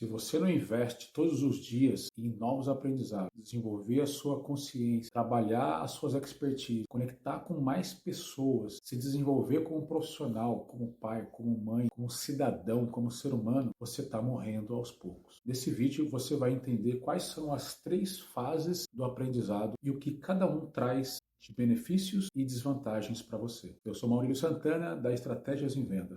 Se você não investe todos os dias em novos aprendizados, desenvolver a sua consciência, trabalhar as suas expertise, conectar com mais pessoas, se desenvolver como profissional, como pai, como mãe, como cidadão, como ser humano, você está morrendo aos poucos. Nesse vídeo você vai entender quais são as 3 fases do aprendizado e o que cada um traz de benefícios e desvantagens para você. Eu sou Maurílio Santana, da Estratégias em Vendas.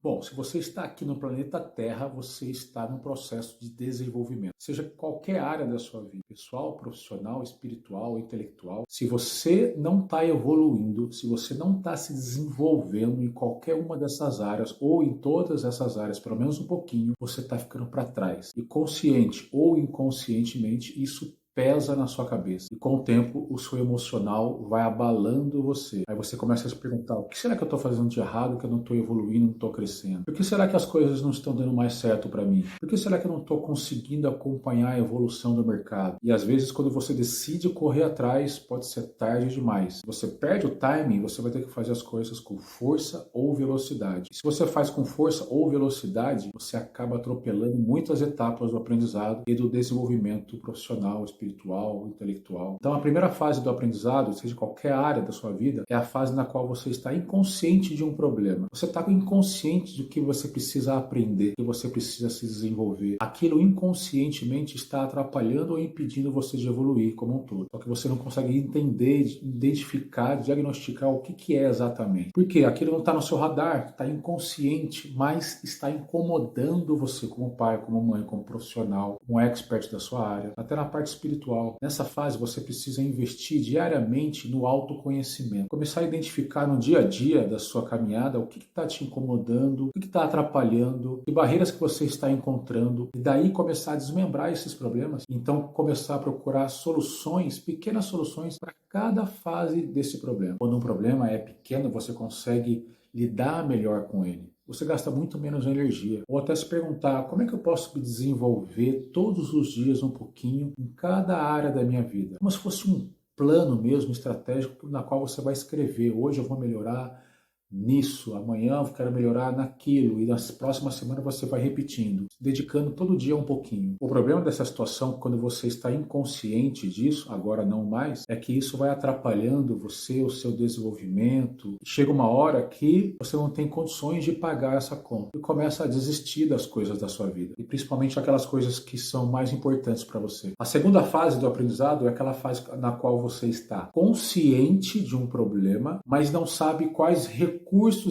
Bom, se você está aqui no planeta Terra, você está num processo de desenvolvimento. Seja qualquer área da sua vida, pessoal, profissional, espiritual, intelectual. Se você não está evoluindo, se você não está se desenvolvendo em qualquer uma dessas áreas, ou em todas essas áreas, pelo menos um pouquinho, você está ficando para trás. E consciente ou inconscientemente, isso pesa na sua cabeça. E com o tempo, o seu emocional vai abalando você. Aí você começa a se perguntar, o que será que eu estou fazendo de errado, que eu não estou evoluindo, não estou crescendo? Por que será que as coisas não estão dando mais certo para mim? Por que será que eu não estou conseguindo acompanhar a evolução do mercado? E às vezes, quando você decide correr atrás, pode ser tarde demais. Se você perde o timing, você vai ter que fazer as coisas com força ou velocidade. E se você faz com força ou velocidade, você acaba atropelando muitas etapas do aprendizado e do desenvolvimento profissional, espiritual, intelectual. Então, a primeira fase do aprendizado, seja qualquer área da sua vida, é a fase na qual você está inconsciente de um problema. Você está inconsciente do que você precisa aprender, que você precisa se desenvolver. Aquilo inconscientemente está atrapalhando ou impedindo você de evoluir como um todo. Só que você não consegue entender, identificar, diagnosticar o que é exatamente. Porque aquilo não está no seu radar, está inconsciente, mas está incomodando você como pai, como mãe, como profissional, como expert da sua área, até na parte espiritual. Nessa fase, você precisa investir diariamente no autoconhecimento. Começar a identificar no dia a dia da sua caminhada o que está te incomodando, o que está atrapalhando, que barreiras que você está encontrando, e daí começar a desmembrar esses problemas. Então, começar a procurar soluções, pequenas soluções para cada fase desse problema. Quando um problema é pequeno, você consegue lidar melhor com ele. Você gasta muito menos energia. Ou até se perguntar, como é que eu posso me desenvolver todos os dias um pouquinho em cada área da minha vida? Como se fosse um plano mesmo estratégico na qual você vai escrever. Hoje eu vou melhorar nisso, amanhã eu quero melhorar naquilo, e nas próximas semanas você vai repetindo, dedicando todo dia um pouquinho. O problema dessa situação, quando você está inconsciente disso, agora não mais, é que isso vai atrapalhando você, o seu desenvolvimento. Chega uma hora que você não tem condições de pagar essa conta e começa a desistir das coisas da sua vida, e principalmente aquelas coisas que são mais importantes para você. A segunda fase do aprendizado é aquela fase na qual você está consciente de um problema, mas não sabe quais recursos,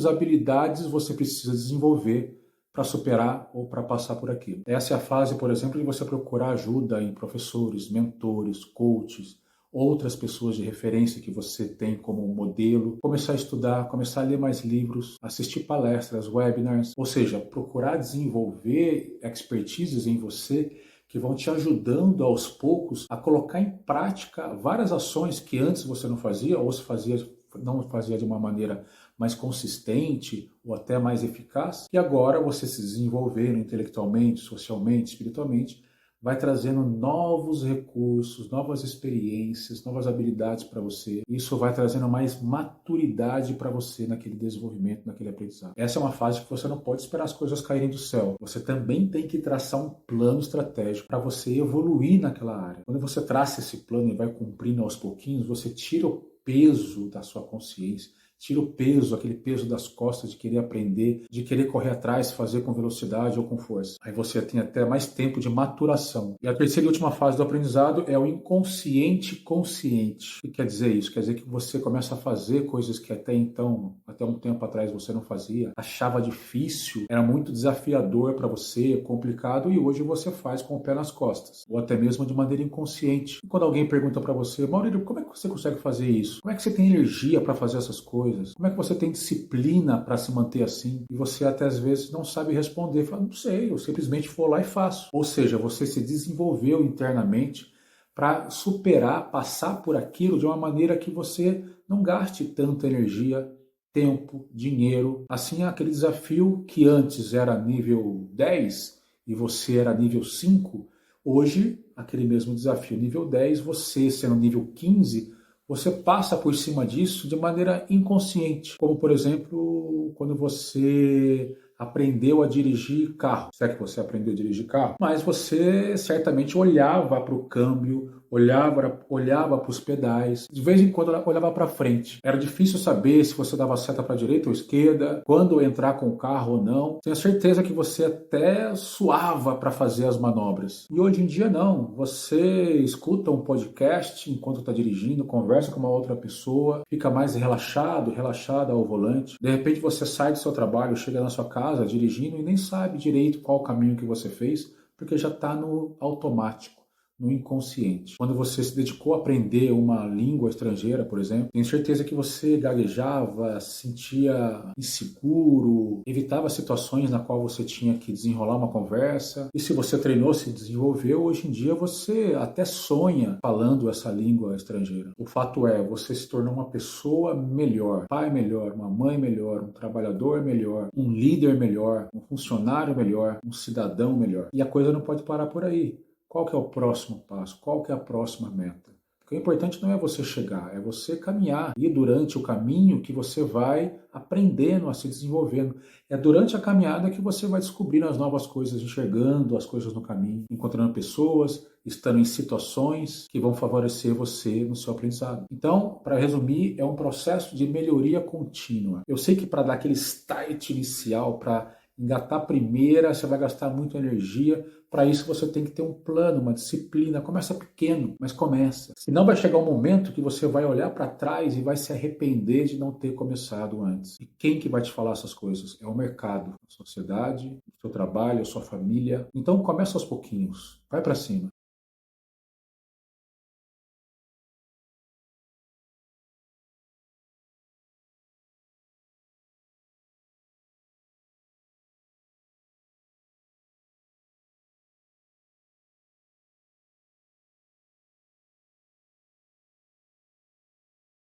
habilidades você precisa desenvolver para superar ou para passar por aquilo. Essa é a fase, por exemplo, de você procurar ajuda em professores, mentores, coaches, outras pessoas de referência que você tem como modelo, começar a estudar, começar a ler mais livros, assistir palestras, webinars, ou seja, procurar desenvolver expertises em você que vão te ajudando aos poucos a colocar em prática várias ações que antes você não fazia, ou se fazia, não fazia de uma maneira mais consistente ou até mais eficaz, e agora você se desenvolvendo intelectualmente, socialmente, espiritualmente, vai trazendo novos recursos, novas experiências, novas habilidades para você. Isso vai trazendo mais maturidade para você naquele desenvolvimento, naquele aprendizado. Essa é uma fase que você não pode esperar as coisas caírem do céu. Você também tem que traçar um plano estratégico para você evoluir naquela área. Quando você traça esse plano e vai cumprindo aos pouquinhos, você tira o peso da sua consciência, tira o peso, aquele peso das costas de querer aprender, de querer correr atrás, fazer com velocidade ou com força. Aí você tem até mais tempo de maturação. E a terceira e última fase do aprendizado é o inconsciente consciente. O que quer dizer isso? Quer dizer que você começa a fazer coisas que até então, até um tempo atrás você não fazia, achava difícil, era muito desafiador para você, complicado, e hoje você faz com o pé nas costas, ou até mesmo de maneira inconsciente. E quando alguém pergunta para você, Maurílio, como é que você consegue fazer isso? Como é que você tem energia para fazer essas coisas? Como é que você tem disciplina para se manter assim? E você até às vezes não sabe responder. Fala, não sei, eu simplesmente vou lá e faço. Ou seja, você se desenvolveu internamente para superar, passar por aquilo de uma maneira que você não gaste tanta energia, tempo, dinheiro. Assim, aquele desafio que antes era nível 10 e você era nível 5, hoje, aquele mesmo desafio nível 10, você sendo nível 15, você passa por cima disso de maneira inconsciente, como por exemplo, quando você aprendeu a dirigir carro. Será que você aprendeu a dirigir carro? Mas você certamente olhava para o câmbio, olhava para os pedais, de vez em quando olhava para frente. Era difícil saber se você dava seta para a direita ou esquerda, quando entrar com o carro ou não. Tenho certeza que você até suava para fazer as manobras. E hoje em dia não. Você escuta um podcast enquanto está dirigindo, conversa com uma outra pessoa, fica mais relaxada ao volante. De repente você sai do seu trabalho, chega na sua casa dirigindo e nem sabe direito qual o caminho que você fez, porque já está no automático, no inconsciente. Quando você se dedicou a aprender uma língua estrangeira, por exemplo, tenho certeza que você gaguejava, se sentia inseguro, evitava situações na qual você tinha que desenrolar uma conversa. E se você treinou, se desenvolveu, hoje em dia você até sonha falando essa língua estrangeira. O fato é, você se tornou uma pessoa melhor, um pai melhor, uma mãe melhor, um trabalhador melhor, um líder melhor, um funcionário melhor, um cidadão melhor. E a coisa não pode parar por aí. Qual que é o próximo passo? Qual que é a próxima meta? Porque o importante não é você chegar, é você caminhar. E durante o caminho que você vai aprendendo a se desenvolvendo. É durante a caminhada que você vai descobrindo as novas coisas, enxergando as coisas no caminho, encontrando pessoas, estando em situações que vão favorecer você no seu aprendizado. Então, para resumir, é um processo de melhoria contínua. Eu sei que para dar aquele start inicial, para engatar a primeira, você vai gastar muita energia. Para isso você tem que ter um plano, uma disciplina. Começa pequeno, mas começa. Senão vai chegar um momento que você vai olhar para trás e vai se arrepender de não ter começado antes. E quem que vai te falar essas coisas? É o mercado, a sociedade, o seu trabalho, a sua família. Então começa aos pouquinhos. Vai para cima.